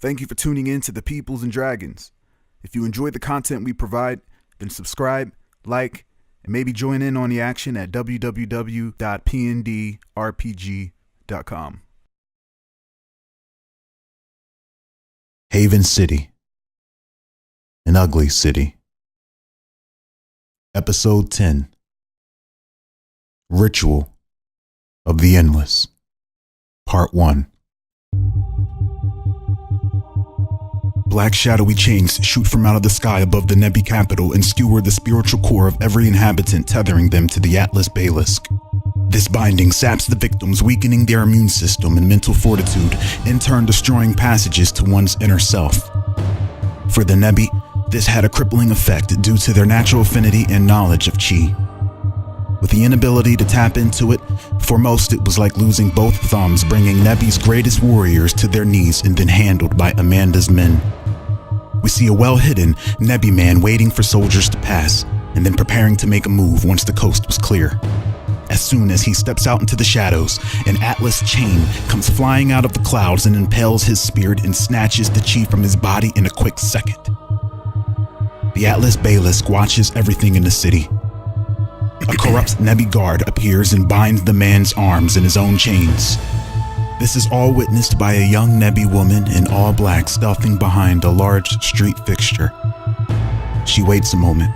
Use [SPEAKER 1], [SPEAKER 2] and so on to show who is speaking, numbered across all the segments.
[SPEAKER 1] Thank you for tuning in to the Peoplz and Dragons. If you enjoy the content we provide, then subscribe, like, and maybe join in on the action at www.pndrpg.com. Haven City. An ugly city. Episode 10. Ritual of the Endless. Part 1. Black shadowy chains shoot from out of the sky above the Nebi capital and skewer the spiritual core of every inhabitant, tethering them to the Atlas Basilisk. This binding saps the victims, weakening their immune system and mental fortitude, in turn destroying passages to one's inner self. For the Nebi, this had a crippling effect due to their natural affinity and knowledge of Chi. With the inability to tap into it, for most it was like losing both thumbs, bringing Nebi's greatest warriors to their knees and then handled by Amanda's men. We see a well-hidden Nebi man waiting for soldiers to pass, and then preparing to make a move once the coast was clear. As soon as he steps out into the shadows, an Atlas chain comes flying out of the clouds and impales his spirit and snatches the chi from his body in a quick second. The Atlas Basilisk watches everything in the city. A corrupt Nebi guard appears and binds the man's arms in his own chains. This is all witnessed by a young Nebi woman in all black stealthing behind a large street fixture. She waits a moment,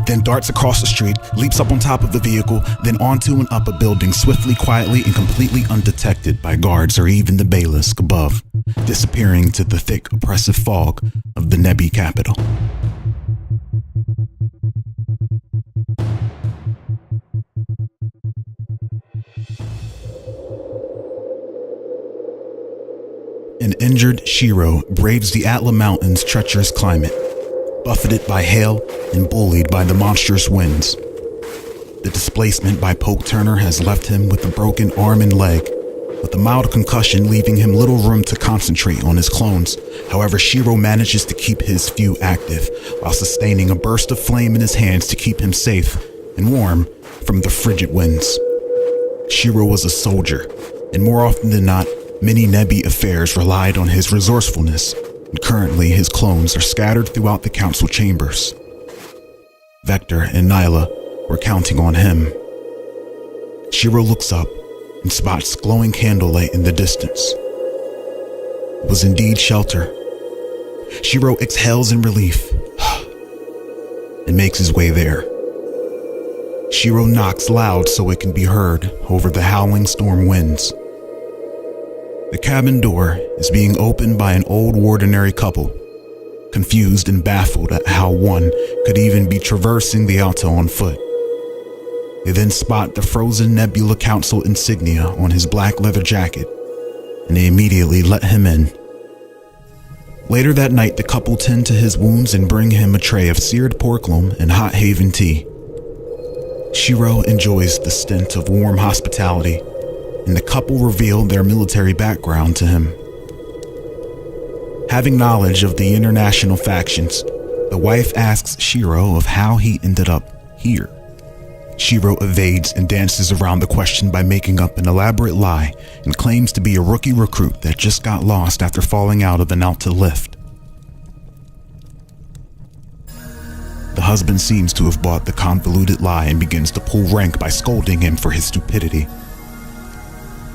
[SPEAKER 1] then darts across the street, leaps up on top of the vehicle, then onto and up a building swiftly, quietly, and completely undetected by guards or even the basilisk above, disappearing to the thick, oppressive fog of the Nebi capital. An injured Shiro braves the Atla Mountains' treacherous climate, buffeted by hail and bullied by the monstrous winds. The displacement by Poke Turner has left him with a broken arm and leg, with a mild concussion leaving him little room to concentrate on his clones. However, Shiro manages to keep his few active, while sustaining a burst of flame in his hands to keep him safe and warm from the frigid winds. Shiro was a soldier, and more often than not, many Nebi affairs relied on his resourcefulness, and currently his clones are scattered throughout the council chambers. Vector and Nyla were counting on him. Shiro looks up and spots glowing candlelight in the distance. It was indeed shelter. Shiro exhales in relief and makes his way there. Shiro knocks loud so it can be heard over the howling storm winds. The cabin door is being opened by an old wardenary couple, confused and baffled at how one could even be traversing the Alto on foot. They then spot the frozen Nebula Council insignia on his black leather jacket, and they immediately let him in. Later that night, the couple tend to his wounds and bring him a tray of seared pork loin and hot Haven tea. Shiro enjoys the stint of warm hospitality, and the couple revealed their military background to him. Having knowledge of the international factions, the wife asks Shiro of how he ended up here. Shiro evades and dances around the question by making up an elaborate lie and claims to be a rookie recruit that just got lost after falling out of an Alta lift. The husband seems to have bought the convoluted lie and begins to pull rank by scolding him for his stupidity.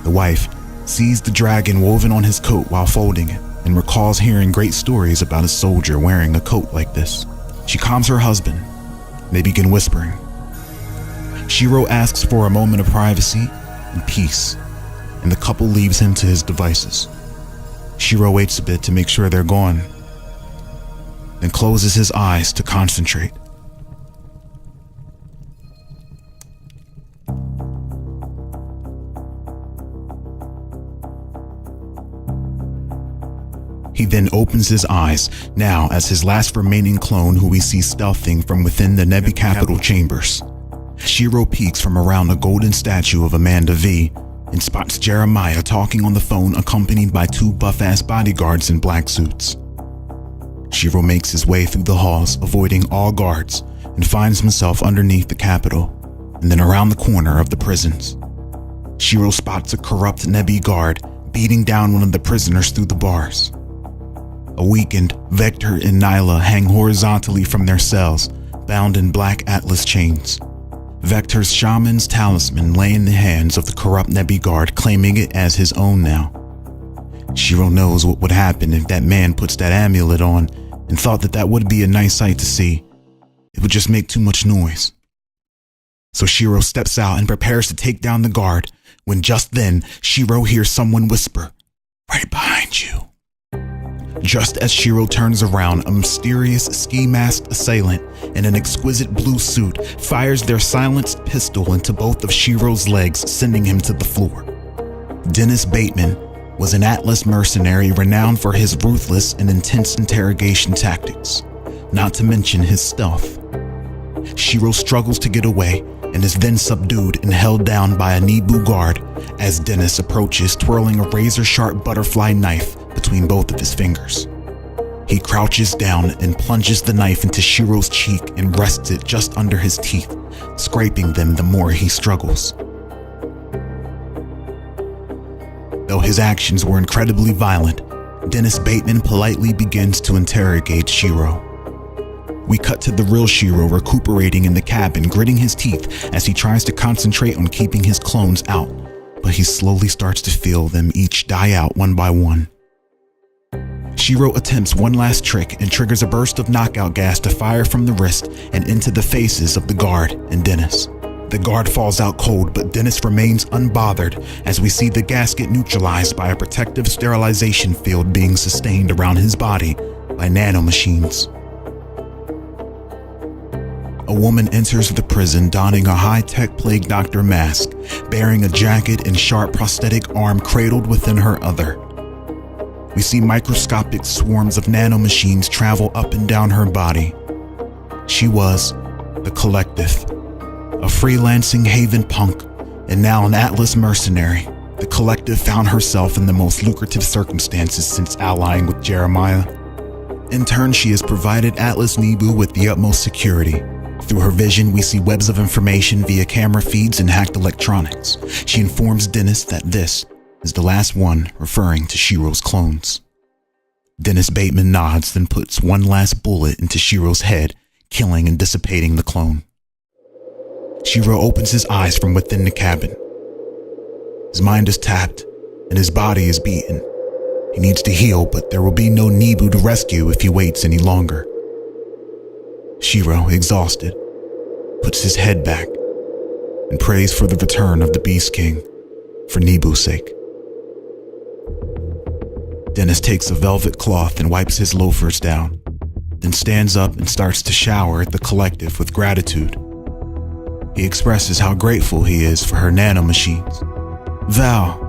[SPEAKER 1] The wife sees the dragon woven on his coat while folding it and recalls hearing great stories about a soldier wearing a coat like this. She calms her husband. They begin whispering. Shiro asks for a moment of privacy and peace, and the couple leaves him to his devices. Shiro waits a bit to make sure they're gone, then closes his eyes to concentrate. He then opens his eyes, now as his last remaining clone who we see stealthing from within the Nebi capital chambers. Shiro peeks from around a golden statue of Amanda V and spots Jeremiah talking on the phone accompanied by two buff-ass bodyguards in black suits. Shiro makes his way through the halls, avoiding all guards, and finds himself underneath the capital and then around the corner of the prisons. Shiro spots a corrupt Nebi guard beating down one of the prisoners through the bars. Awakened, Vector and Nyla hang horizontally from their cells, bound in black Atlas chains. Vector's shaman's talisman lay in the hands of the corrupt Nebi guard, claiming it as his own now. Shiro knows what would happen if that man puts that amulet on, and thought that would be a nice sight to see. It would just make too much noise. So Shiro steps out and prepares to take down the guard, when just then, Shiro hears someone whisper, "Right behind you." Just as Shiro turns around, a mysterious ski-masked assailant in an exquisite blue suit fires their silenced pistol into both of Shiro's legs, sending him to the floor. Dennis Bateman was an Atlas mercenary renowned for his ruthless and intense interrogation tactics, not to mention his stealth. Shiro struggles to get away and is then subdued and held down by a Nibu guard as Dennis approaches, twirling a razor-sharp butterfly knife between both of his fingers. He crouches down and plunges the knife into Shiro's cheek and rests it just under his teeth, scraping them the more he struggles. Though his actions were incredibly violent, Dennis Bateman politely begins to interrogate Shiro. We cut to the real Shiro recuperating in the cabin, gritting his teeth as he tries to concentrate on keeping his clones out, but he slowly starts to feel them each die out one by one. Shiro attempts one last trick and triggers a burst of knockout gas to fire from the wrist and into the faces of the guard and Dennis. The guard falls out cold, but Dennis remains unbothered as we see the gas get neutralized by a protective sterilization field being sustained around his body by nanomachines. A woman enters the prison donning a high-tech plague doctor mask, bearing a jacket and sharp prosthetic arm cradled within her other. We see microscopic swarms of nanomachines travel up and down her body. She was the Collective, a freelancing Haven punk, and now an Atlas mercenary. The Collective found herself in the most lucrative circumstances since allying with Jeremiah. In turn, she has provided Atlas Nibu with the utmost security. Through her vision, we see webs of information via camera feeds and hacked electronics. She informs Dennis that this is the last one, referring to Shiro's clones. Dennis Bateman nods, then puts one last bullet into Shiro's head, killing and dissipating the clone. Shiro opens his eyes from within the cabin. His mind is tapped, and his body is beaten. He needs to heal, but there will be no Nibu to rescue if he waits any longer. Shiro, exhausted, puts his head back and prays for the return of the Beast King, for Nibu's sake. Dennis takes a velvet cloth and wipes his loafers down, then stands up and starts to shower at the Collective with gratitude. He expresses how grateful he is for her nanomachines. "Val,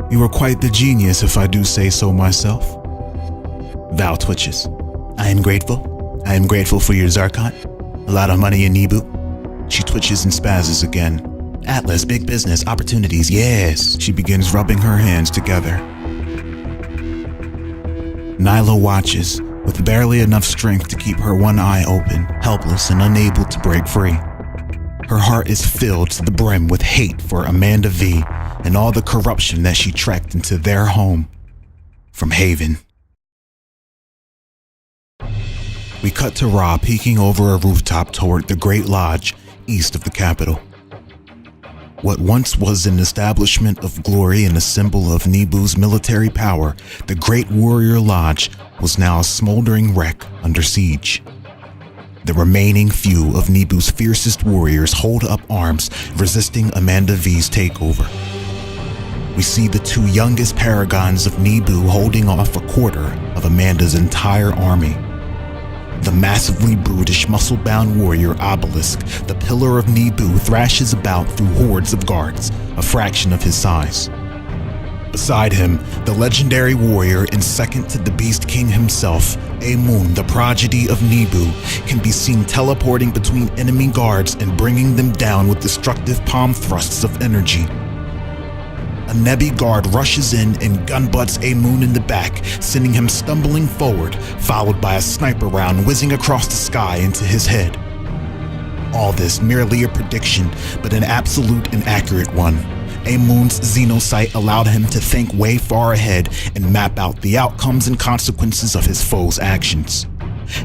[SPEAKER 1] you are quite the genius if I do say so myself." Val twitches. "I am grateful. I am grateful for your Zarkon. A lot of money in Nibu." She twitches and spazzes again. "Atlas, big business, opportunities, yes." She begins rubbing her hands together. Nyla watches, with barely enough strength to keep her one eye open, helpless and unable to break free. Her heart is filled to the brim with hate for Amanda V and all the corruption that she trekked into their home from Haven. We cut to Ra peeking over a rooftop toward the Great Lodge east of the capital. What once was an establishment of glory and a symbol of Nibu's military power, the Great Warrior Lodge was now a smoldering wreck under siege. The remaining few of Nibu's fiercest warriors hold up arms, resisting Amanda V's takeover. We see the two youngest paragons of Nibu holding off a quarter of Amanda's entire army. The massively brutish, muscle-bound warrior Obelisk, the pillar of Nibu, thrashes about through hordes of guards, a fraction of his size. Beside him, the legendary warrior and second to the Beast King himself, Amun, the prodigy of Nibu, can be seen teleporting between enemy guards and bringing them down with destructive palm thrusts of energy. A Nebi guard rushes in and gunbutts Amun in the back, sending him stumbling forward, followed by a sniper round whizzing across the sky into his head. All this merely a prediction, but an absolute and accurate one. Amun's xenosight allowed him to think way far ahead and map out the outcomes and consequences of his foe's actions.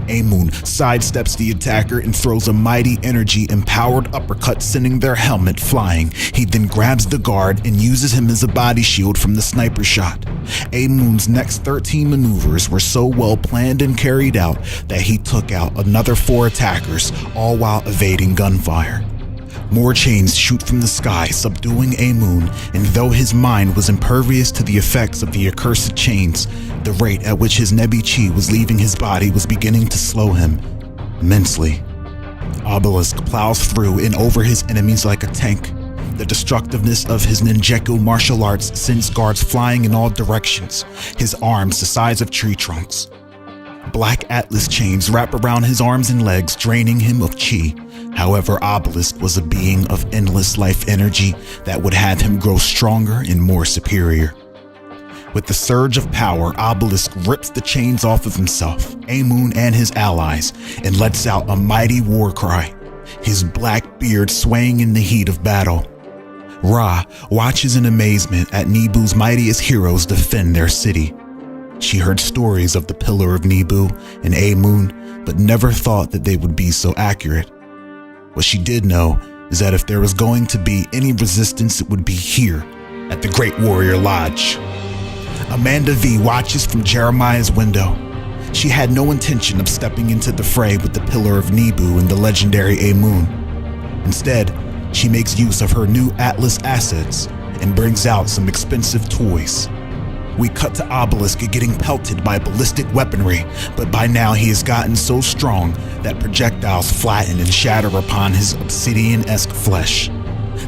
[SPEAKER 1] Amun sidesteps the attacker and throws a mighty energy-empowered uppercut, sending their helmet flying. He then grabs the guard and uses him as a body shield from the sniper shot. Amun's next 13 maneuvers were so well planned and carried out that he took out another 4 attackers, all while evading gunfire. More chains shoot from the sky, subduing Amun, and though his mind was impervious to the effects of the accursed chains, the rate at which his Nebi-Chi was leaving his body was beginning to slow him immensely. Obelisk plows through and over his enemies like a tank. The destructiveness of his ninjaku martial arts sends guards flying in all directions, his arms the size of tree trunks. Black Atlas chains wrap around his arms and legs, draining him of chi. However, Obelisk was a being of endless life energy that would have him grow stronger and more superior. With the surge of power, Obelisk rips the chains off of himself, Amun and his allies, and lets out a mighty war cry, his black beard swaying in the heat of battle. Ra watches in amazement at Nebu's mightiest heroes defend their city. She heard stories of the Pillar of Nebu and Amun, but never thought that they would be so accurate. What she did know is that if there was going to be any resistance, it would be here, at the Great Warrior Lodge. Amanda V watches from Jeremiah's window. She had no intention of stepping into the fray with the Pillar of Nebu and the legendary Amun. Instead, she makes use of her new Atlas assets and brings out some expensive toys. We cut to Obelisk getting pelted by ballistic weaponry, but by now he has gotten so strong that projectiles flatten and shatter upon his obsidian-esque flesh.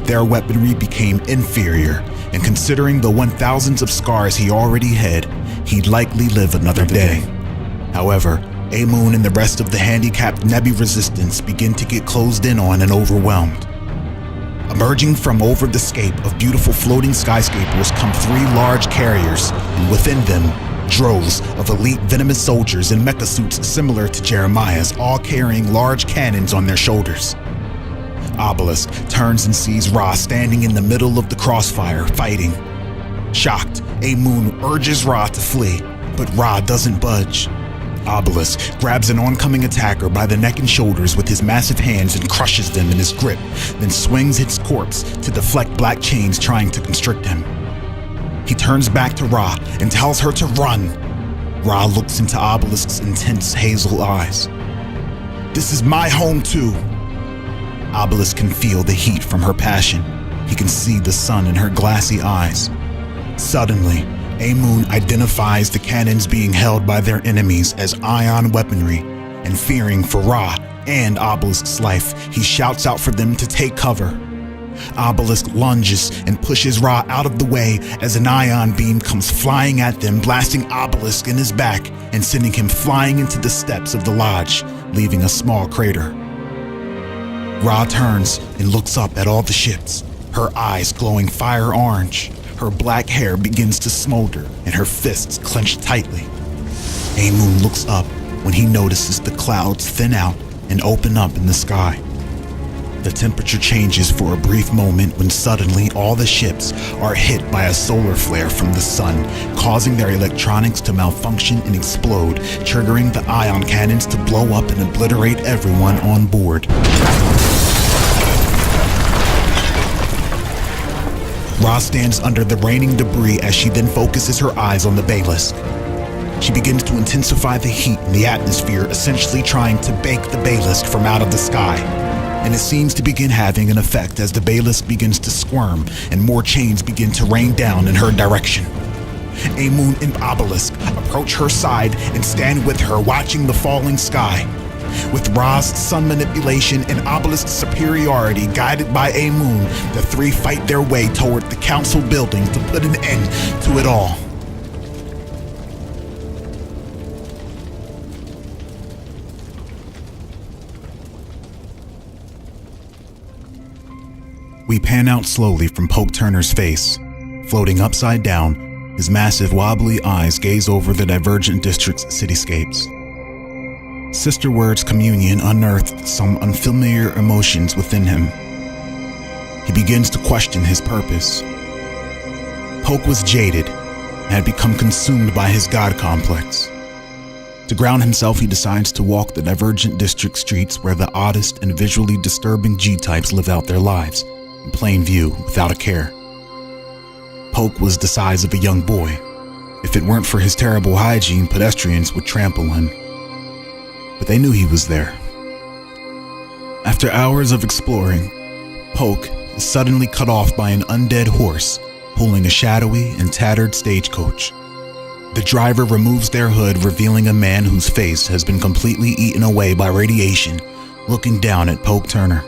[SPEAKER 1] Their weaponry became inferior, and considering the 1,000s of scars he already had, he'd likely live another day. However, Amun and the rest of the handicapped Nebi resistance begin to get closed in on and overwhelmed. Emerging from over the scape of beautiful floating skyscrapers come 3 large carriers, and within them, droves of elite venomous soldiers in mecha suits similar to Jeremiah's, all carrying large cannons on their shoulders. Obelisk turns and sees Ra standing in the middle of the crossfire, fighting. Shocked, Amun urges Ra to flee, but Ra doesn't budge. Obelisk grabs an oncoming attacker by the neck and shoulders with his massive hands and crushes them in his grip, then swings its corpse to deflect black chains trying to constrict him. He turns back to Ra and tells her to run. Ra looks into Obelisk's intense hazel eyes. "This is my home too." Obelisk can feel the heat from her passion. He can see the sun in her glassy eyes. Suddenly, Amun identifies the cannons being held by their enemies as ion weaponry, and fearing for Ra and Obelisk's life, he shouts out for them to take cover. Obelisk lunges and pushes Ra out of the way as an ion beam comes flying at them, blasting Obelisk in his back and sending him flying into the steps of the lodge, leaving a small crater. Ra turns and looks up at all the ships, her eyes glowing fire orange. Her black hair begins to smolder and her fists clench tightly. Amun looks up when he notices the clouds thin out and open up in the sky. The temperature changes for a brief moment when suddenly all the ships are hit by a solar flare from the sun, causing their electronics to malfunction and explode, triggering the ion cannons to blow up and obliterate everyone on board. Ra stands under the raining debris as she then focuses her eyes on the Basilisk. She begins to intensify the heat in the atmosphere, essentially trying to bake the Basilisk from out of the sky. And it seems to begin having an effect as the Basilisk begins to squirm and more chains begin to rain down in her direction. Amun and Obelisk approach her side and stand with her, watching the falling sky. With Ra's sun manipulation and Obelisk's superiority guided by Amun, the 3 fight their way toward the council building to put an end to it all. We pan out slowly from Pope Turner's face. Floating upside down, his massive wobbly eyes gaze over the divergent district's cityscapes. Sister Word's communion unearthed some unfamiliar emotions within him. He begins to question his purpose. Polk was jaded and had become consumed by his God complex. To ground himself, he decides to walk the divergent district streets where the oddest and visually disturbing G-types live out their lives, in plain view, without a care. Polk was the size of a young boy. If it weren't for his terrible hygiene, pedestrians would trample him. But they knew he was there. After hours of exploring, Polk is suddenly cut off by an undead horse pulling a shadowy and tattered stagecoach. The driver removes their hood, revealing a man whose face has been completely eaten away by radiation, looking down at Polk Turner.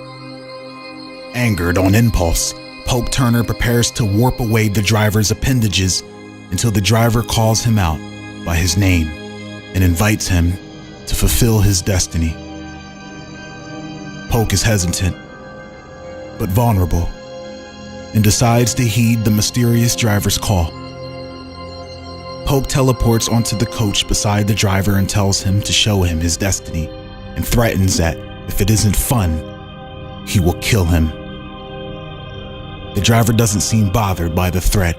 [SPEAKER 1] Angered on impulse, Polk Turner prepares to warp away the driver's appendages until the driver calls him out by his name and invites him to fulfill his destiny. Polk is hesitant, but vulnerable, and decides to heed the mysterious driver's call. Polk teleports onto the coach beside the driver and tells him to show him his destiny, and threatens that if it isn't fun, he will kill him. The driver doesn't seem bothered by the threat,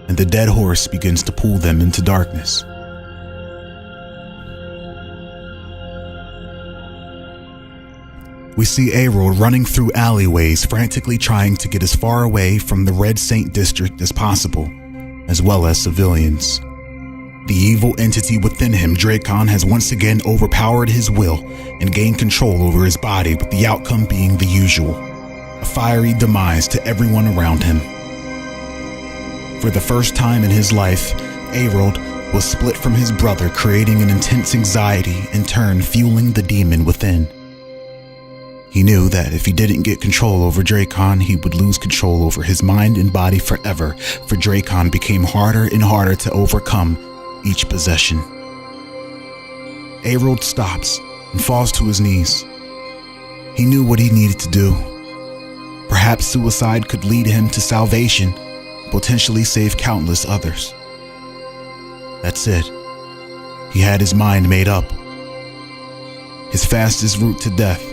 [SPEAKER 1] and the dead horse begins to pull them into darkness. We see Arold running through alleyways, frantically trying to get as far away from the Red Saint District as possible, as well as civilians. The evil entity within him, Dracon, has once again overpowered his will and gained control over his body, with the outcome being the usual: a fiery demise to everyone around him. For the first time in his life, Arold was split from his brother, creating an intense anxiety, in turn fueling the demon within. He knew that if he didn't get control over Dracon, he would lose control over his mind and body forever, for Dracon became harder and harder to overcome each possession. Arold stops and falls to his knees. He knew what he needed to do. Perhaps suicide could lead him to salvation, potentially save countless others. That's it. He had his mind made up. His fastest route to death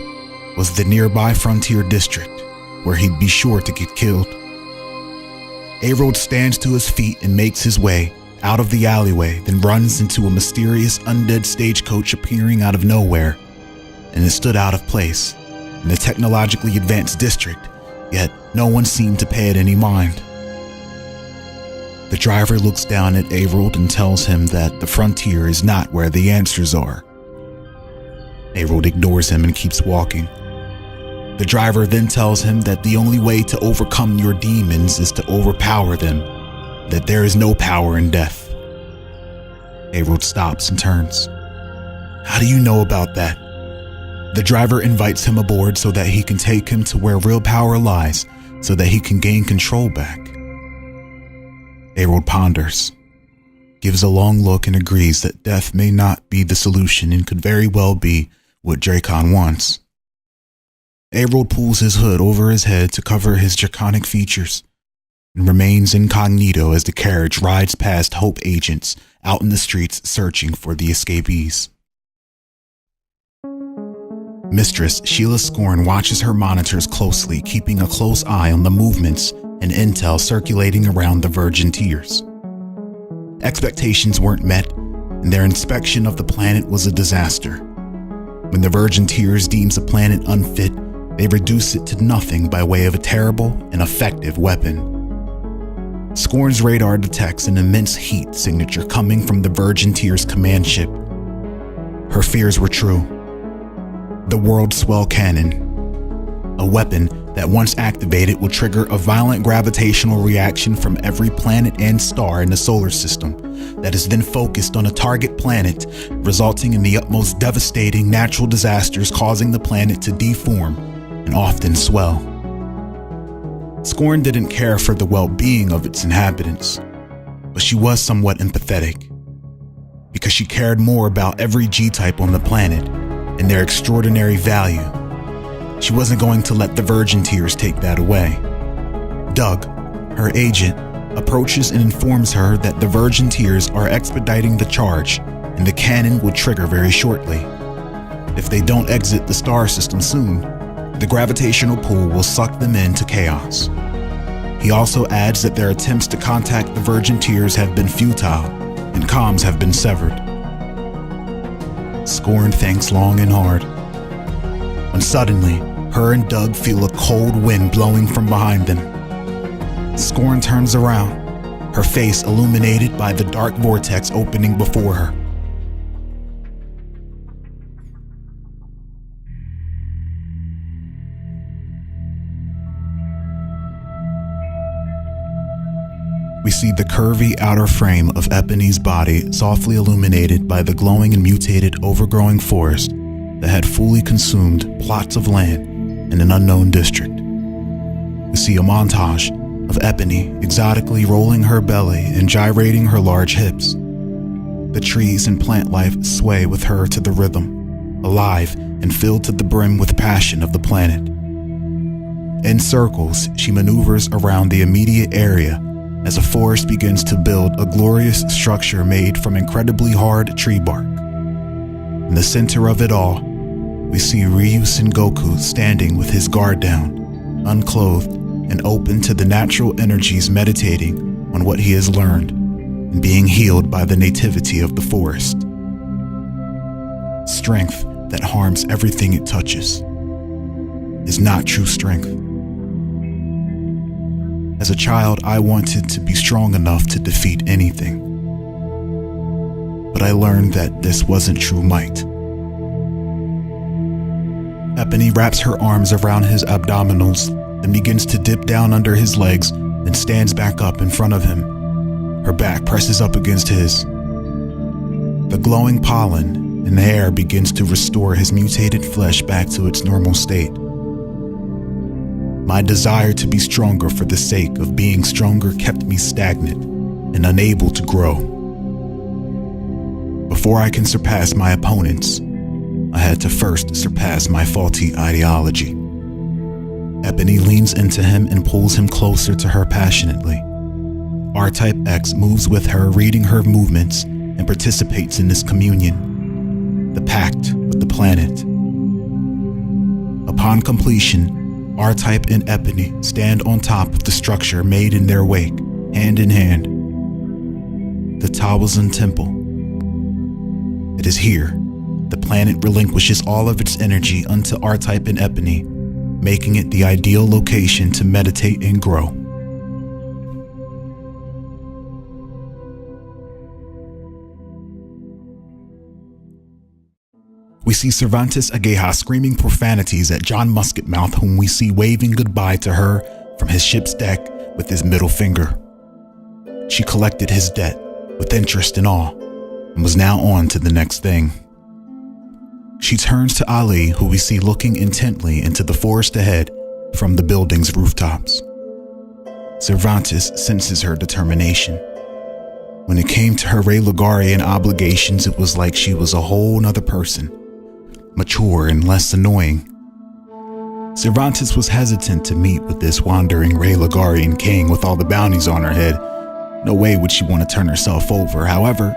[SPEAKER 1] was the nearby frontier district, where he'd be sure to get killed. Arold stands to his feet and makes his way out of the alleyway, then runs into a mysterious undead stagecoach appearing out of nowhere, and it stood out of place in the technologically advanced district, yet no one seemed to pay it any mind. The driver looks down at Arold and tells him that the frontier is not where the answers are. Arold ignores him and keeps walking. The driver then tells him that the only way to overcome your demons is to overpower them, that there is no power in death. Arold stops and turns. How do you know about that? The driver invites him aboard so that he can take him to where real power lies, so that he can gain control back. Arold ponders, gives a long look, and agrees that death may not be the solution and could very well be what Dracon wants. Arold pulls his hood over his head to cover his draconic features and remains incognito as the carriage rides past Hope agents out in the streets searching for the escapees. Mistress Sheila Scorn watches her monitors closely, keeping a close eye on the movements and intel circulating around the Virgin Tiers. Expectations weren't met, and their inspection of the planet was a disaster. When the Virgin Tiers deems a planet unfit, they reduce it to nothing by way of a terrible and effective weapon. Scorn's radar detects an immense heat signature coming from the Virgin Tiers command ship. Her fears were true. The World Swell Cannon, a weapon that once activated will trigger a violent gravitational reaction from every planet and star in the solar system that is then focused on a target planet, resulting in the utmost devastating natural disasters, causing the planet to deform and often swell. Scorn didn't care for the well-being of its inhabitants, but she was somewhat empathetic, because she cared more about every G-type on the planet and their extraordinary value. She wasn't going to let the Virgin Tiers take that away. Doug, her agent, approaches and informs her that the Virgin Tiers are expediting the charge and the cannon will trigger very shortly. If they don't exit the star system soon, the gravitational pull will suck them into chaos. He also adds that their attempts to contact the Virgin Tears have been futile, and comms have been severed. Scorn thinks long and hard, when suddenly, her and Doug feel a cold wind blowing from behind them. Scorn turns around, her face illuminated by the dark vortex opening before her. We see the curvy outer frame of Ebony's body softly illuminated by the glowing and mutated overgrowing forest that had fully consumed plots of land in an unknown district. We see a montage of Ebony exotically rolling her belly and gyrating her large hips. The trees and plant life sway with her to the rhythm, alive and filled to the brim with passion of the planet. In circles, she maneuvers around the immediate area as a forest begins to build a glorious structure made from incredibly hard tree bark. In the center of it all, we see Ryu Sengoku standing with his guard down, unclothed and open to the natural energies, meditating on what he has learned and being healed by the nativity of the forest. Strength that harms everything it touches is not true strength. As a child, I wanted to be strong enough to defeat anything. But I learned that this wasn't true might. Ebony wraps her arms around his abdominals, then begins to dip down under his legs, then stands back up in front of him. Her back presses up against his. The glowing pollen in the air begins to restore his mutated flesh back to its normal state. My desire to be stronger for the sake of being stronger kept me stagnant and unable to grow. Before I can surpass my opponents, I had to first surpass my faulty ideology. Ebony leans into him and pulls him closer to her passionately. R-Type X moves with her, reading her movements, and participates in this communion, the pact with the planet. Upon completion, R-Type and Ebony stand on top of the structure made in their wake, hand in hand. The Tawazun Temple. It is here the planet relinquishes all of its energy unto R-Type and Ebony, making it the ideal location to meditate and grow. We see Cervantes Ageha screaming profanities at John Musketmouth, whom we see waving goodbye to her from his ship's deck with his middle finger. She collected his debt with interest and all, and was now on to the next thing. She turns to Ali, who we see looking intently into the forest ahead from the building's rooftops. Cervantes senses her determination. When it came to her Raylagarian obligations, it was like she was a whole nother person, mature and less annoying. Cervantes was hesitant to meet with this wandering Raylagarian king with all the bounties on her head. No way would she want to turn herself over. However,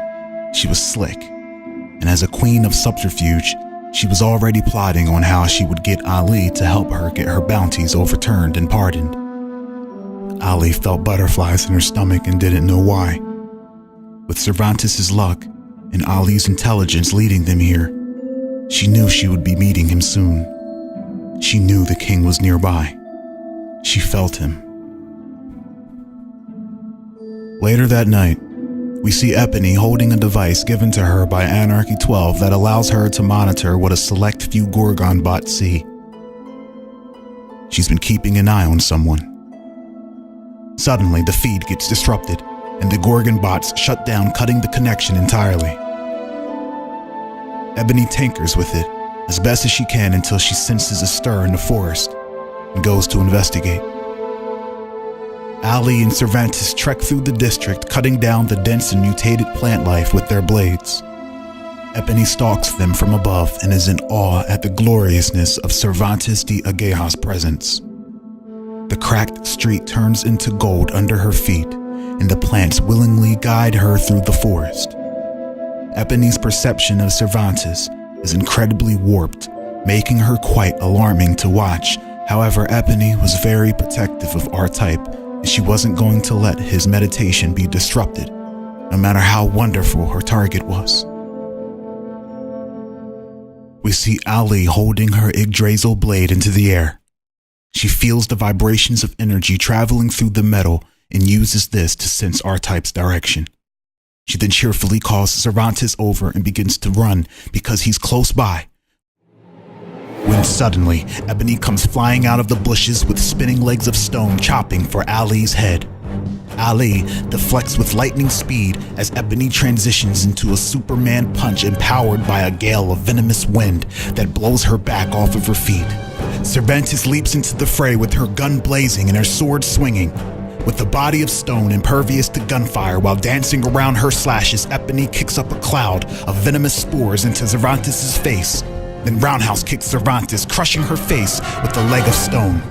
[SPEAKER 1] she was slick, and as a queen of subterfuge, she was already plotting on how she would get Ali to help her get her bounties overturned and pardoned. Ali felt butterflies in her stomach and didn't know why. With Cervantes' luck and Ali's intelligence leading them here, she knew she would be meeting him soon. She knew the king was nearby. She felt him. Later that night, we see Ebony holding a device given to her by Anarchy 12 that allows her to monitor what a select few Gorgon bots see. She's been keeping an eye on someone. Suddenly, the feed gets disrupted, and the Gorgon bots shut down, cutting the connection entirely. Ebony tinkers with it as best as she can until she senses a stir in the forest and goes to investigate. Ali and Cervantes trek through the district, cutting down the dense and mutated plant life with their blades. Ebony stalks them from above and is in awe at the gloriousness of Cervantes de Ageha's presence. The cracked street turns into gold under her feet, and the plants willingly guide her through the forest. Ebony's perception of Cervantes is incredibly warped, making her quite alarming to watch. However, Ebony was very protective of R-Type and she wasn't going to let his meditation be disrupted, no matter how wonderful her target was. We see Ali holding her Yggdrasil blade into the air. She feels the vibrations of energy traveling through the metal and uses this to sense R-Type's direction. She then cheerfully calls Cervantes over and begins to run because he's close by. When suddenly, Ebony comes flying out of the bushes with spinning legs of stone chopping for Ali's head. Ali deflects with lightning speed as Ebony transitions into a Superman punch empowered by a gale of venomous wind that blows her back off of her feet. Cervantes leaps into the fray with her gun blazing and her sword swinging. With the body of stone impervious to gunfire while dancing around her slashes, Ebony kicks up a cloud of venomous spores into Cervantes' face. Then Roundhouse kicks Cervantes, crushing her face with a leg of stone.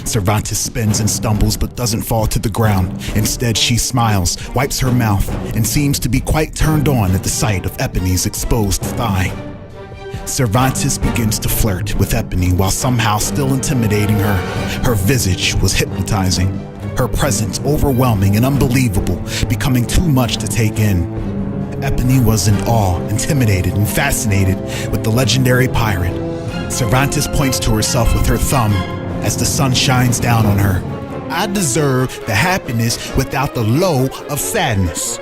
[SPEAKER 1] Cervantes spins and stumbles but doesn't fall to the ground. Instead, she smiles, wipes her mouth, and seems to be quite turned on at the sight of Ebony's exposed thigh. Cervantes begins to flirt with Ebony while somehow still intimidating her. Her visage was hypnotizing, her presence overwhelming and unbelievable, becoming too much to take in. Ebony was in awe, intimidated, and fascinated with the legendary pirate. Cervantes points to herself with her thumb as the sun shines down on her. I deserve the happiness without the low of sadness.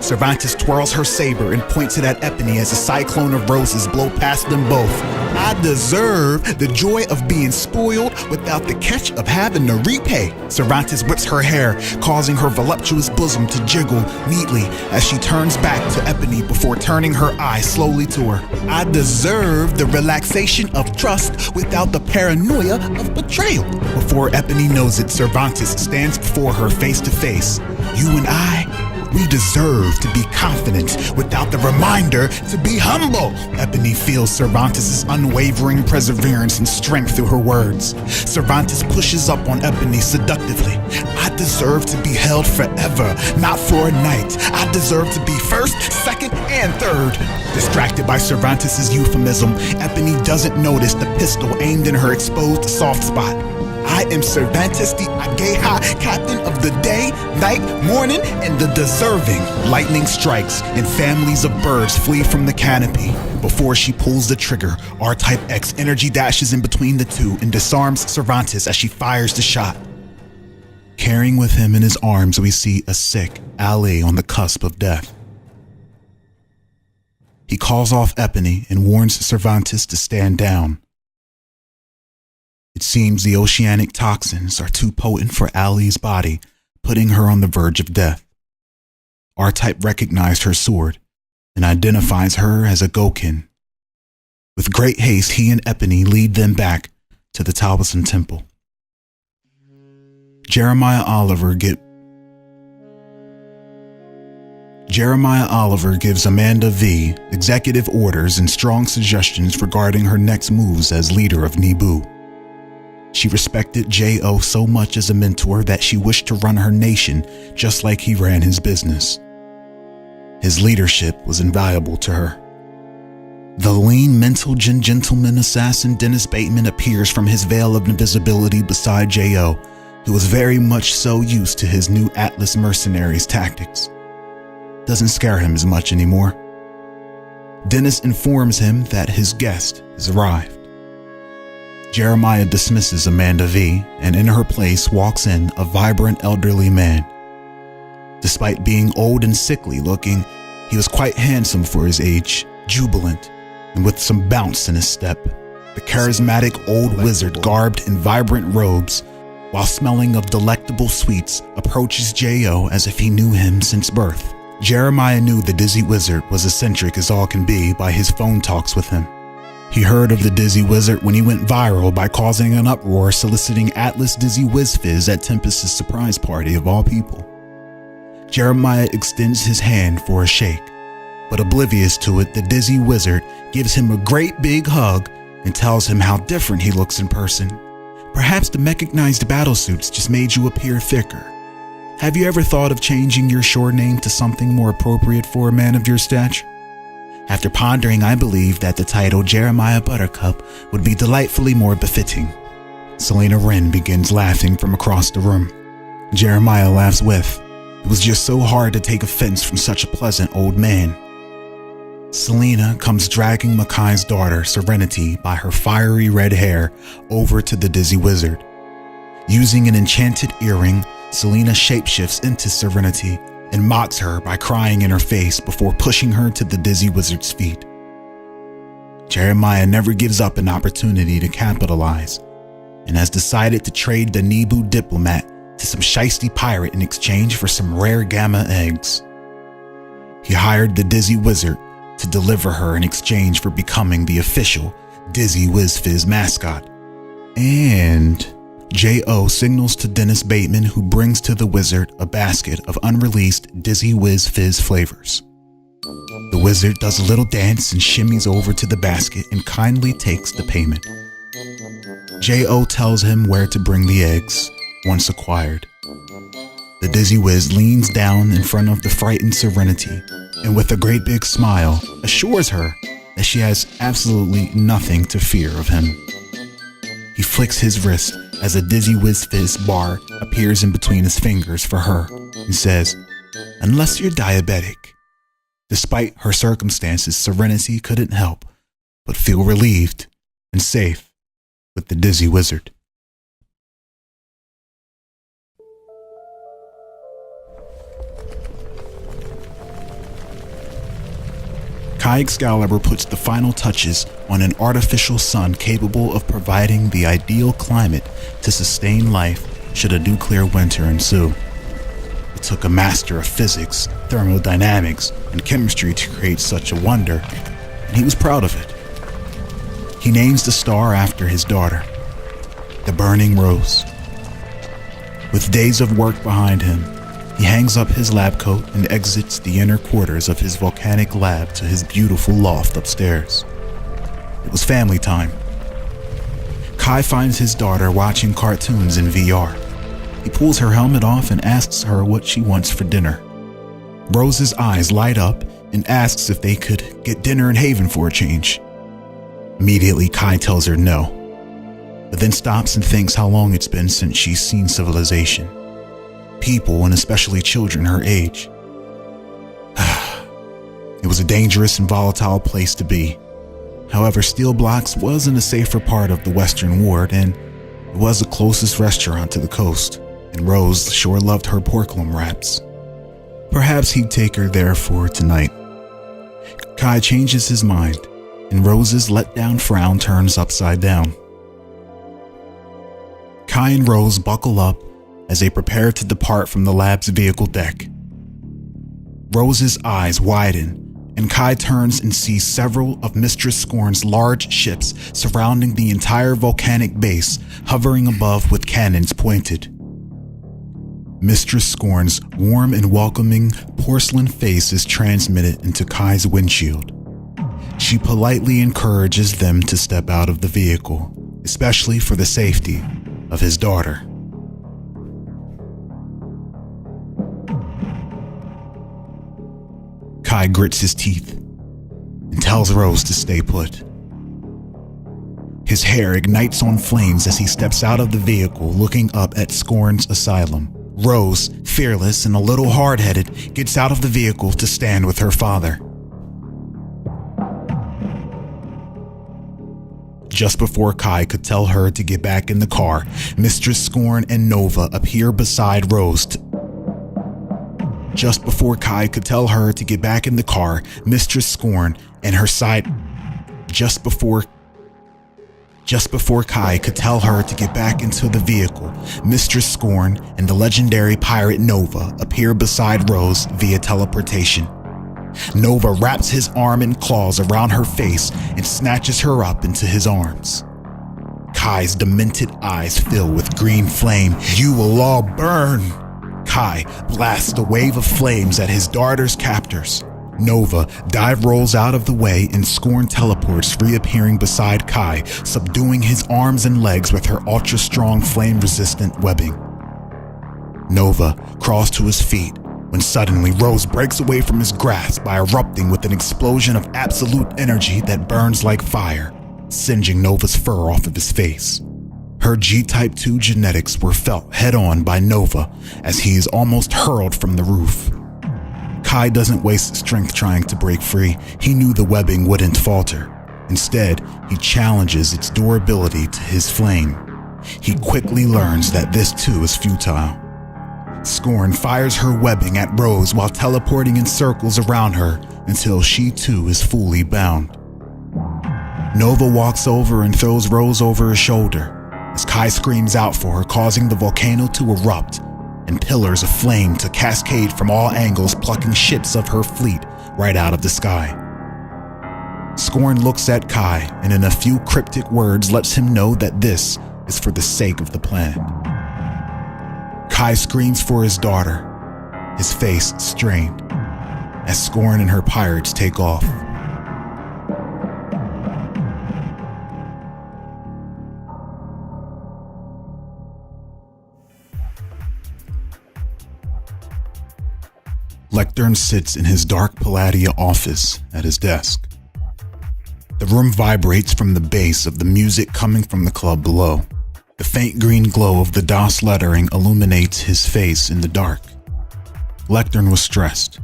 [SPEAKER 1] Cervantes twirls her saber and points it at Ebony as a cyclone of roses blow past them both. I deserve the joy of being spoiled without the catch of having to repay. Cervantes whips her hair, causing her voluptuous bosom to jiggle neatly as she turns back to Ebony before turning her eyes slowly to her. I deserve the relaxation of trust without the paranoia of betrayal. Before Ebony knows it, Cervantes stands before her face to face. You and I, we deserve to be confident without the reminder to be humble. Ebony feels Cervantes' unwavering perseverance and strength through her words. Cervantes pushes up on Ebony seductively. I deserve to be held forever, not for a night. I deserve to be first, second, and third. Distracted by Cervantes' euphemism, Ebony doesn't notice the pistol aimed in her exposed soft spot. I am Cervantes the Ageha, captain of the day, night, morning, and the deserving. Lightning strikes, and families of birds flee from the canopy. Before she pulls the trigger, R-Type X energy dashes in between the two and disarms Cervantes as she fires the shot. Carrying with him in his arms, we see a sick Ali on the cusp of death. He calls off Ebony and warns Cervantes to stand down. It seems the oceanic toxins are too potent for Ali's body, putting her on the verge of death. R-Type recognized her sword and identifies her as a Gokin. With great haste, he and Ebony lead them back to the Talbotson Temple. Jeremiah Oliver gives Amanda V executive orders and strong suggestions regarding her next moves as leader of Nibu. She respected J.O. so much as a mentor that she wished to run her nation just like he ran his business. His leadership was invaluable to her. The lean, mental gentleman assassin Dennis Bateman appears from his veil of invisibility beside J.O., who was very much so used to his new Atlas mercenaries' tactics. Doesn't scare him as much anymore. Dennis informs him that his guest has arrived. Jeremiah dismisses Amanda V, and in her place walks in a vibrant elderly man. Despite being old and sickly looking, he was quite handsome for his age, jubilant, and with some bounce in his step. The charismatic old wizard, garbed in vibrant robes, while smelling of delectable sweets, approaches J.O. as if he knew him since birth. Jeremiah knew the Dizzy Wizard was eccentric as all can be by his phone talks with him. He heard of the Dizzy Wizard when he went viral by causing an uproar soliciting Atlas Dizzy Whiz-Fizz at Tempest's surprise party of all people. Jeremiah extends his hand for a shake, but oblivious to it, the Dizzy Wizard gives him a great big hug and tells him how different he looks in person. Perhaps the mechanized battlesuits just made you appear thicker. Have you ever thought of changing your shore name to something more appropriate for a man of your stature? After pondering, I believe that the title Jeremiah Buttercup would be delightfully more befitting. Selena Wren begins laughing from across the room. Jeremiah laughs with. It was just so hard to take offense from such a pleasant old man. Selena comes dragging Makai's daughter, Serenity, by her fiery red hair over to the Dizzy Wizard. Using an enchanted earring, Selena shapeshifts into Serenity and mocks her by crying in her face before pushing her to the Dizzy Wizard's feet. Jeremiah never gives up an opportunity to capitalize and has decided to trade the Nebu diplomat to some shiesty pirate in exchange for some rare gamma eggs. He hired the Dizzy Wizard to deliver her in exchange for becoming the official Dizzy Whiz Fizz mascot. And J.O. signals to Dennis Bateman, who brings to the wizard a basket of unreleased Dizzy Whiz Fizz flavors. The wizard does a little dance and shimmies over to the basket and kindly takes the payment. J.O. tells him where to bring the eggs once acquired. The Dizzy Whiz leans down in front of the frightened Serenity and with a great big smile assures her that she has absolutely nothing to fear of him. He flicks his wrist as a Dizzy Whiz Fizz bar appears in between his fingers for her and says, "Unless you're diabetic." Despite her circumstances, Serenity couldn't help but feel relieved and safe with the Dizzy Wizard. Kai Excalibur puts the final touches on an artificial sun capable of providing the ideal climate to sustain life should a nuclear winter ensue. It took a master of physics, thermodynamics, and chemistry to create such a wonder, and he was proud of it. He names the star after his daughter, the Burning Rose. With days of work behind him, he hangs up his lab coat and exits the inner quarters of his volcanic lab to his beautiful loft upstairs. It was family time. Kai finds his daughter watching cartoons in VR. He pulls her helmet off and asks her what she wants for dinner. Rose's eyes light up and asks if they could get dinner in Haven for a change. Immediately, Kai tells her no, but then stops and thinks how long it's been since she's seen civilization. People, and especially children her age. It was a dangerous and volatile place to be. However, Steel Blocks wasn't a safer part of the Western Ward, and it was the closest restaurant to the coast, and Rose sure loved her porcelain wraps. Perhaps he'd take her there for tonight. Kai changes his mind, and Rose's let-down frown turns upside down. Kai and Rose buckle up as they prepare to depart from the lab's vehicle deck. Rose's eyes widen, and Kai turns and sees several of Mistress Scorn's large ships surrounding the entire volcanic base, hovering above with cannons pointed. Mistress Scorn's warm and welcoming porcelain face is transmitted into Kai's windshield. She politely encourages them to step out of the vehicle, especially for the safety of his daughter. Kai grits his teeth and tells Rose to stay put. His hair ignites on flames as he steps out of the vehicle, looking up at Scorn's asylum. Rose, fearless and a little hard-headed, gets out of the vehicle to stand with her father. Just before Kai could tell her to get back in the car, Mistress Scorn and Nova appear beside Rose. Just before Kai could tell her to get back in the car, Mistress Scorn and her side... Just before Kai could tell her to get back into the vehicle, Mistress Scorn and the legendary pirate Nova appear beside Rose via teleportation. Nova wraps his arm and claws around her face and snatches her up into his arms. Kai's demented eyes fill with green flame. "You will all burn!" Kai blasts a wave of flames at his daughter's captors. Nova dive rolls out of the way and Scorn teleports, reappearing beside Kai, subduing his arms and legs with her ultra-strong flame-resistant webbing. Nova crawls to his feet when suddenly Rose breaks away from his grasp by erupting with an explosion of absolute energy that burns like fire, singeing Nova's fur off of his face. Her G-Type 2 genetics were felt head-on by Nova as he is almost hurled from the roof. Kai doesn't waste strength trying to break free. He knew the webbing wouldn't falter. Instead, he challenges its durability to his flame. He quickly learns that this too is futile. Scorn fires her webbing at Rose while teleporting in circles around her until she too is fully bound. Nova walks over and throws Rose over her shoulder as Kai screams out for her, causing the volcano to erupt and pillars of flame to cascade from all angles, plucking ships of her fleet right out of the sky. Scorn looks at Kai and in a few cryptic words lets him know that this is for the sake of the plan. Kai screams for his daughter, his face strained, as Scorn and her pirates take off. Lectern sits in his dark Palladia office at his desk. The room vibrates from the bass of the music coming from the club below. The faint green glow of the DOS lettering illuminates his face in the dark. Lectern was stressed.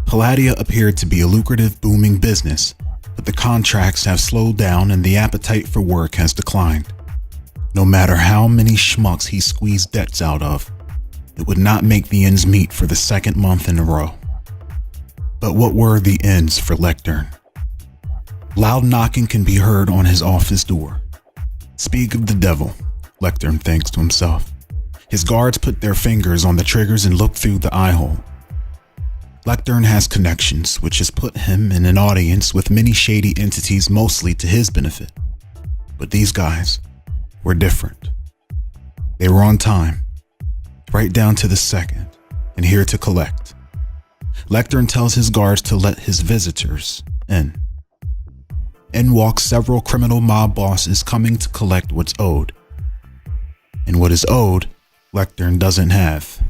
[SPEAKER 1] Palladia appeared to be a lucrative, booming business, but the contracts have slowed down and the appetite for work has declined. No matter how many schmucks he squeezed debts out of, it would not make the ends meet for the second month in a row. But what were the ends for Lectern? Loud knocking can be heard on his office door. Speak of the devil, Lectern thinks to himself. His guards put their fingers on the triggers and look through the eye hole. Lectern has connections, which has put him in an audience with many shady entities, mostly to his benefit. But these guys were different. They were on time, right down to the second, and here to collect. Lectern tells his guards to let his visitors in. In walk several criminal mob bosses coming to collect what's owed. And what is owed, Lectern doesn't have.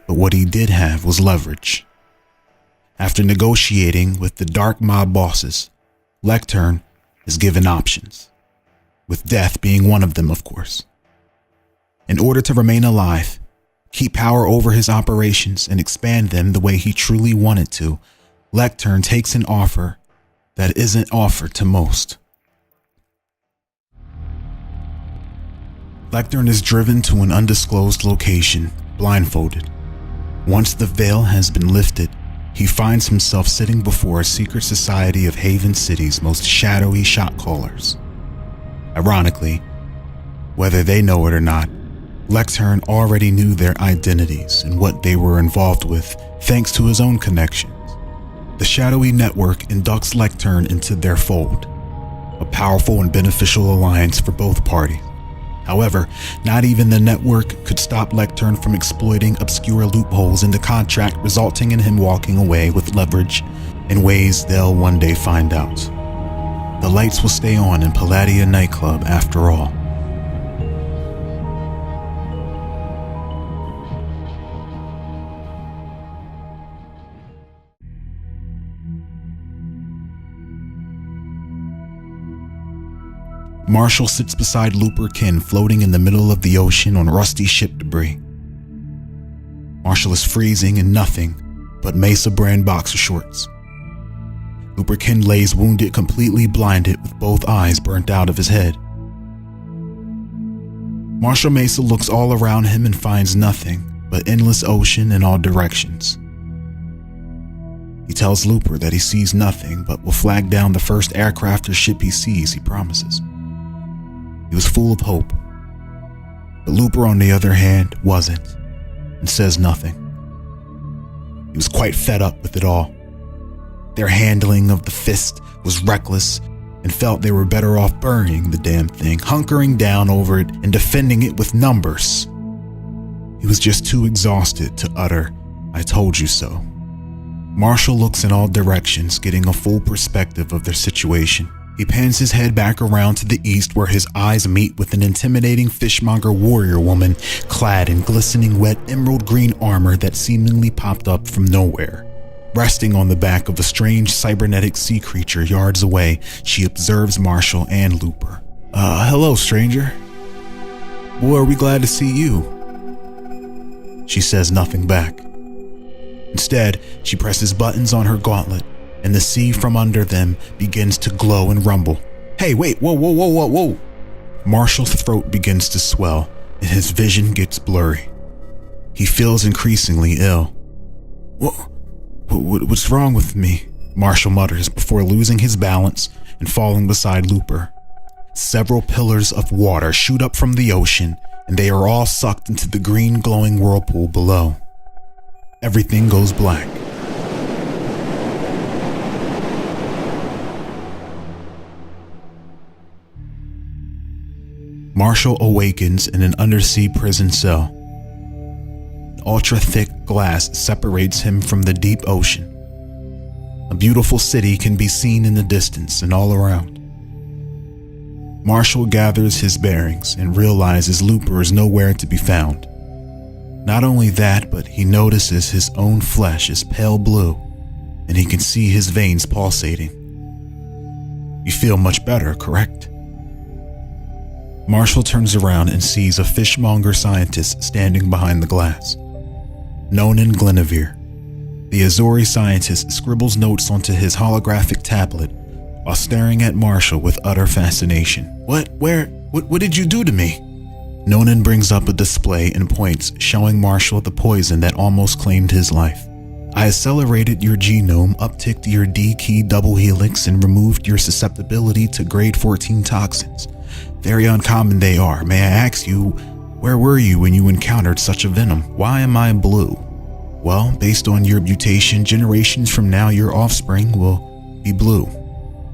[SPEAKER 1] But what he did have was leverage. After negotiating with the dark mob bosses, Lectern is given options, with death being one of them, of course. In order to remain alive, keep power over his operations, and expand them the way he truly wanted to, Lectern takes an offer that isn't offered to most. Lectern is driven to an undisclosed location, blindfolded. Once the veil has been lifted, he finds himself sitting before a secret society of Haven City's most shadowy shot callers. Ironically, whether they know it or not, Lectern already knew their identities and what they were involved with thanks to his own connections. The shadowy network inducts Lectern into their fold, a powerful and beneficial alliance for both parties. However, not even the network could stop Lectern from exploiting obscure loopholes in the contract, resulting in him walking away with leverage in ways they'll one day find out. The lights will stay on in Palladia nightclub after all. Marshall sits beside Looper Kin floating in the middle of the ocean on rusty ship debris. Marshall is freezing in nothing but Mesa brand boxer shorts. Looper Kin lays wounded, completely blinded, with both eyes burnt out of his head. Marshall Mesa looks all around him and finds nothing but endless ocean in all directions. He tells Looper that he sees nothing but will flag down the first aircraft or ship he sees, he promises. He was full of hope. But Looper, on the other hand, wasn't, and says nothing. He was quite fed up with it all. Their handling of the fist was reckless and felt they were better off burying the damn thing, hunkering down over it and defending it with numbers. He was just too exhausted to utter, "I told you so." Marshall looks in all directions, getting a full perspective of their situation. He pans his head back around to the east, where his eyes meet with an intimidating fishmonger warrior woman clad in glistening wet emerald green armor that seemingly popped up from nowhere. Resting on the back of a strange cybernetic sea creature yards away, she observes Marshall and Looper. Hello, stranger," Boy, are we glad to see you. She says nothing back. Instead, she presses buttons on her gauntlet, and the sea from under them begins to glow and rumble. Hey, wait, whoa. Marshall's throat begins to swell, and his vision gets blurry. He feels increasingly ill. What's wrong with me? Marshall mutters before losing his balance and falling beside Looper. Several pillars of water shoot up from the ocean, and they are all sucked into the green glowing whirlpool below. Everything goes black. Marshall awakens in an undersea prison cell. Ultra-thick glass separates him from the deep ocean. A beautiful city can be seen in the distance and all around. Marshall gathers his bearings and realizes Looper is nowhere to be found. Not only that, but he notices his own flesh is pale blue, and he can see his veins pulsating. You feel much better, correct? Marshall turns around and sees a fishmonger scientist standing behind the glass. Nonan Glenivere. The Azori scientist scribbles notes onto his holographic tablet while staring at Marshall with utter fascination. What did you do to me? Nonan brings up a display and points, showing Marshall the poison that almost claimed his life. I accelerated your genome, upticked your D-key double helix, and removed your susceptibility to grade 14 toxins. Very uncommon they are. May I ask you, where were you when you encountered such a venom? Why am I blue? Well, based on your mutation, generations from now your offspring will be blue.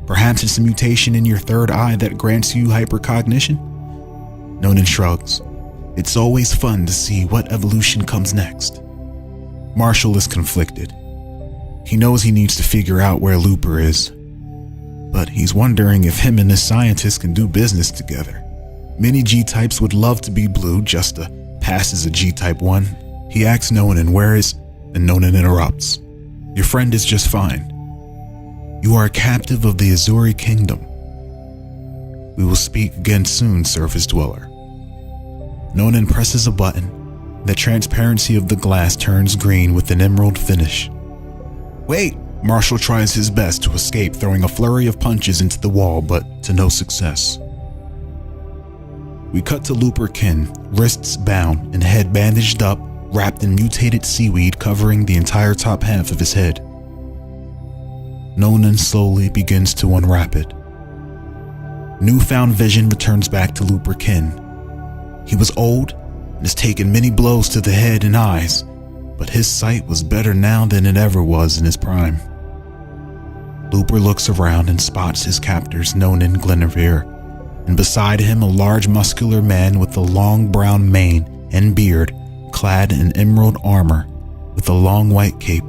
[SPEAKER 1] Perhaps it's a mutation in your third eye that grants you hypercognition? Nonan shrugs. It's always fun to see what evolution comes next. Marshall is conflicted. He knows he needs to figure out where Looper is, but he's wondering if him and this scientist can do business together. Many G-types would love to be blue just to pass as a G-type 1. He asks Nonan where is, and Nonan interrupts. Your friend is just fine. You are a captive of the Azori kingdom. We will speak again soon, surface dweller. Nonan presses a button. The transparency of the glass turns green with an emerald finish. Wait! Marshall tries his best to escape, throwing a flurry of punches into the wall, but to no success. We cut to Looper Kin, wrists bound and head bandaged up, wrapped in mutated seaweed covering the entire top half of his head. Nonan slowly begins to unwrap it. Newfound vision returns back to Looper Kin. He was old and has taken many blows to the head and eyes, but his sight was better now than it ever was in his prime. Looper looks around and spots his captors, Nonan Glenivere, and beside him a large muscular man with a long brown mane and beard, clad in emerald armor with a long white cape.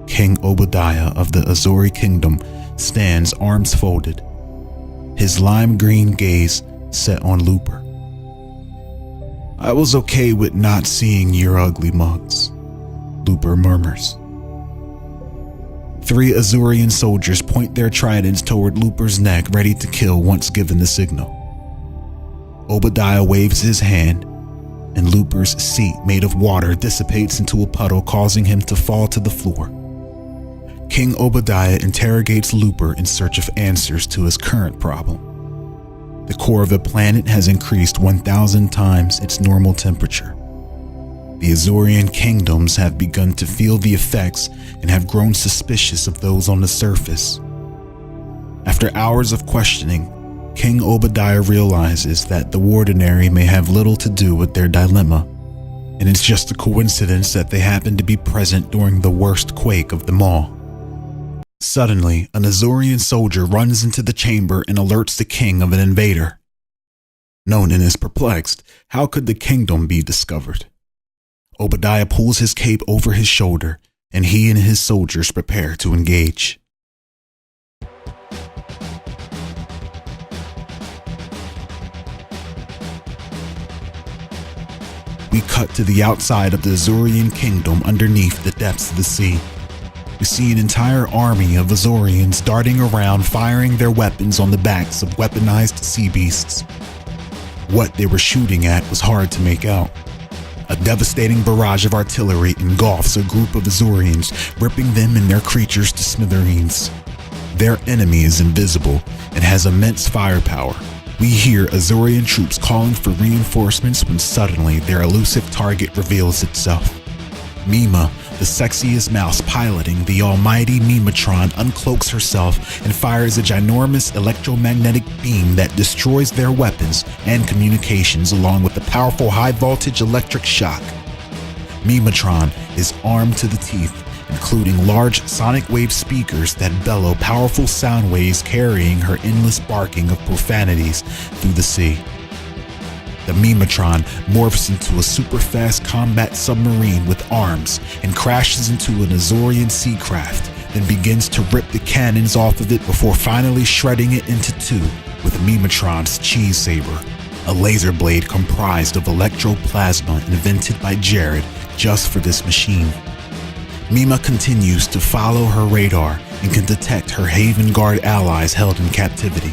[SPEAKER 1] King Obadiah of the Azori kingdom stands arms folded, his lime green gaze set on Looper. I was okay with not seeing your ugly mugs, Looper murmurs. 3 Azorian soldiers point their tridents toward Looper's neck, ready to kill once given the signal. Obadiah waves his hand, and Looper's seat made of water dissipates into a puddle, causing him to fall to the floor. King Obadiah interrogates Looper in search of answers to his current problem. The core of the planet has increased 1,000 times its normal temperature. The Azorian kingdoms have begun to feel the effects and have grown suspicious of those on the surface. After hours of questioning, King Obadiah realizes that the Wardenary may have little to do with their dilemma, and it's just a coincidence that they happen to be present during the worst quake of them all. Suddenly, an Azorian soldier runs into the chamber and alerts the king of an invader. Nonan is perplexed. How could the kingdom be discovered? Obadiah pulls his cape over his shoulder, and he and his soldiers prepare to engage. We cut to the outside of the Azorian kingdom underneath the depths of the sea. We see an entire army of Azorians darting around, firing their weapons on the backs of weaponized sea beasts. What they were shooting at was hard to make out. A devastating barrage of artillery engulfs a group of Azorians, ripping them and their creatures to smithereens. Their enemy is invisible and has immense firepower. We hear Azorian troops calling for reinforcements when suddenly their elusive target reveals itself. Mima, the sexiest mouse piloting the almighty Mimatron, uncloaks herself and fires a ginormous electromagnetic beam that destroys their weapons and communications, along with a powerful high-voltage electric shock. Mimatron is armed to the teeth, including large sonic wave speakers that bellow powerful sound waves, carrying her endless barking of profanities through the sea. The Mimatron morphs into a super-fast combat submarine with arms and crashes into an Azorian sea craft, then begins to rip the cannons off of it before finally shredding it into two with Mimatron's cheese saber, a laser blade comprised of electroplasma invented by Jared just for this machine. Mima continues to follow her radar and can detect her Haven Guard allies held in captivity.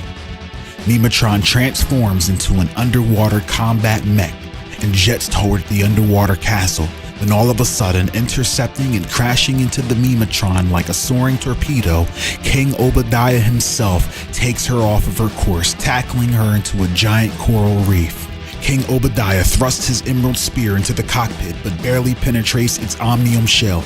[SPEAKER 1] Mimatron transforms into an underwater combat mech and jets toward the underwater castle, then all of a sudden, intercepting and crashing into the Mimatron like a soaring torpedo, King Obadiah himself takes her off of her course, tackling her into a giant coral reef. King Obadiah thrusts his emerald spear into the cockpit, but barely penetrates its omnium shell.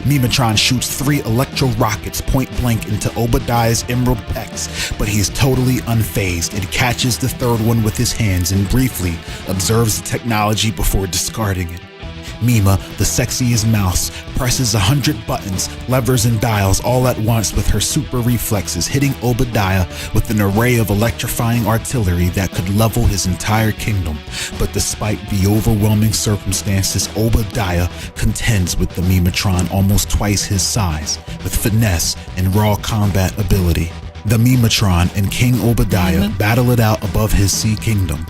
[SPEAKER 1] Mimatron shoots 3 electro rockets point blank into Obadiah's emerald pecs, but he is totally unfazed and catches the third one with his hands and briefly observes the technology before discarding it. Mima, the sexiest mouse, presses 100 buttons, levers, and dials all at once with her super reflexes, hitting Obadiah with an array of electrifying artillery that could level his entire kingdom. But despite the overwhelming circumstances, Obadiah contends with the Mimatron almost twice his size, with finesse and raw combat ability. The Mimatron and King Obadiah battle it out above his sea kingdom.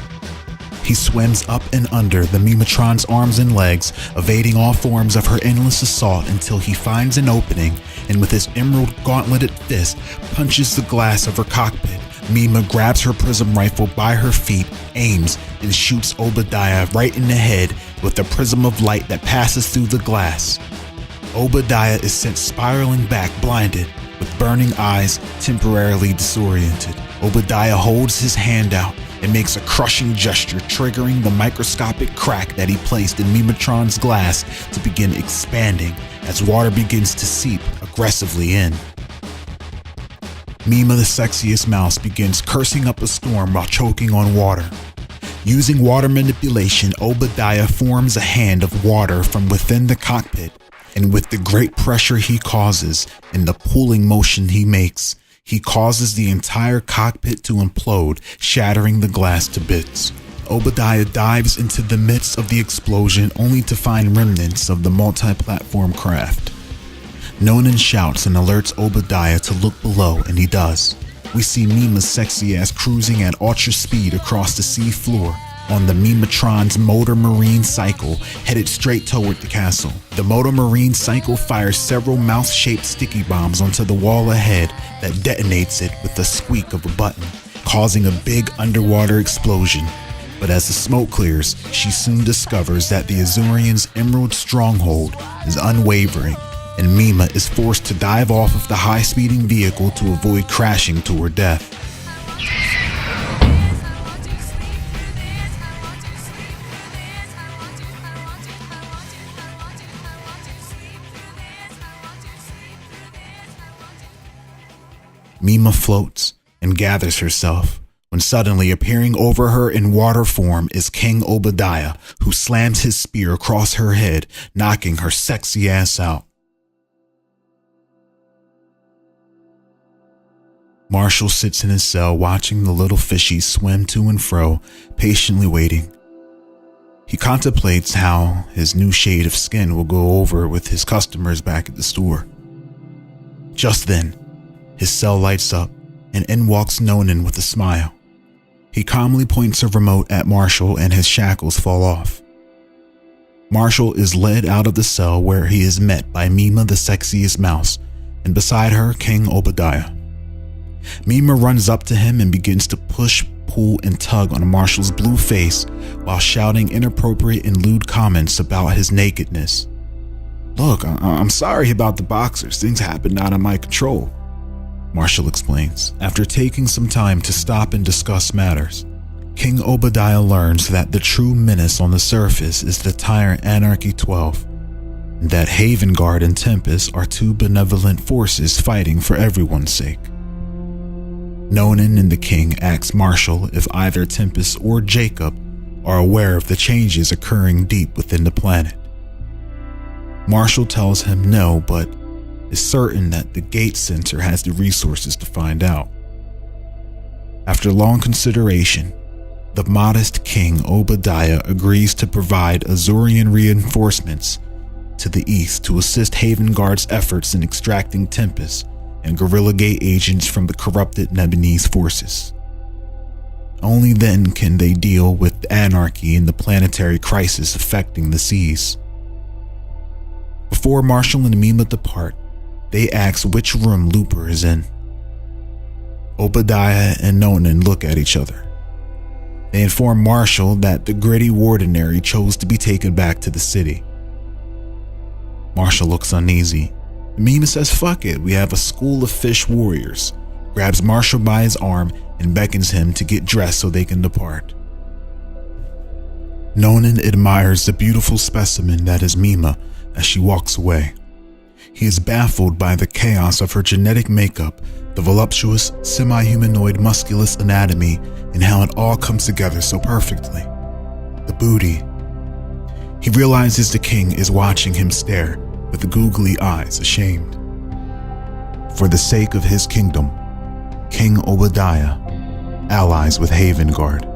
[SPEAKER 1] He swims up and under the Mimatron's arms and legs, evading all forms of her endless assault until he finds an opening and with his emerald gauntleted fist punches the glass of her cockpit. Mima grabs her prism rifle by her feet, aims, and shoots Obadiah right in the head with a prism of light that passes through the glass. Obadiah is sent spiraling back, blinded, with burning eyes, temporarily disoriented. Obadiah holds his hand out and makes a crushing gesture, triggering the microscopic crack that he placed in Mimatron's glass to begin expanding as water begins to seep aggressively in. Mima, the sexiest mouse, begins cursing up a storm while choking on water. Using water manipulation, Obadiah forms a hand of water from within the cockpit, and with the great pressure he causes and the pulling motion he makes, he causes the entire cockpit to implode, shattering the glass to bits. Obadiah dives into the midst of the explosion only to find remnants of the multi-platform craft. Nonan shouts and alerts Obadiah to look below, and he does. We see Mima's sexy ass cruising at ultra speed across the sea floor on the Mimatron's Motor Marine Cycle, headed straight toward the castle. The Motor Marine Cycle fires several mouse-shaped sticky bombs onto the wall ahead that detonates it with the squeak of a button, causing a big underwater explosion. But as the smoke clears, she soon discovers that the Azorian's emerald stronghold is unwavering, and Mima is forced to dive off of the high-speeding vehicle to avoid crashing to her death. Mima floats and gathers herself, when suddenly appearing over her in water form is King Obadiah, who slams his spear across her head, knocking her sexy ass out. Marshall sits in his cell watching the little fishies swim to and fro, patiently waiting. He contemplates how his new shade of skin will go over with his customers back at the store. Just then, his cell lights up, and in walks Nonan with a smile. He calmly points a remote at Marshall, and his shackles fall off. Marshall is led out of the cell, where he is met by Mima, the sexiest mouse, and beside her, King Obadiah. Mima runs up to him and begins to pull pull and tug on Marshall's blue face while shouting inappropriate and lewd comments about his nakedness. "Look, I'm sorry about the boxers. Things happened out of my control," Marshall explains. After taking some time to stop and discuss matters, King Obadiah learns that the true menace on the surface is the tyrant Anarchy 12, and that Haven Guard and Tempest are two benevolent forces fighting for everyone's sake. Nonan and the king asks Marshall if either Tempest or Jacob are aware of the changes occurring deep within the planet. Marshall tells him no, but is certain that the Gate Center has the resources to find out. After long consideration, the modest King Obadiah agrees to provide Azurian reinforcements to the east to assist Haven Guard's efforts in extracting Tempest and Guerrilla Gate agents from the corrupted Nebinese forces. Only then can they deal with the anarchy and the planetary crisis affecting the seas. Before Marshall and Mima depart, they ask which room Looper is in. Obadiah and Nonan look at each other. They inform Marshall that the gritty wardenary chose to be taken back to the city. Marshall looks uneasy. Mima says fuck it, we have a school of fish warriors, grabs Marshall by his arm and beckons him to get dressed so they can depart. Nonan admires the beautiful specimen that is Mima as she walks away. He is baffled by the chaos of her genetic makeup, the voluptuous, semi-humanoid musculous anatomy, and how it all comes together so perfectly. The booty. He realizes the king is watching him stare with the googly eyes, ashamed. For the sake of his kingdom, King Obadiah allies with Haven Guard.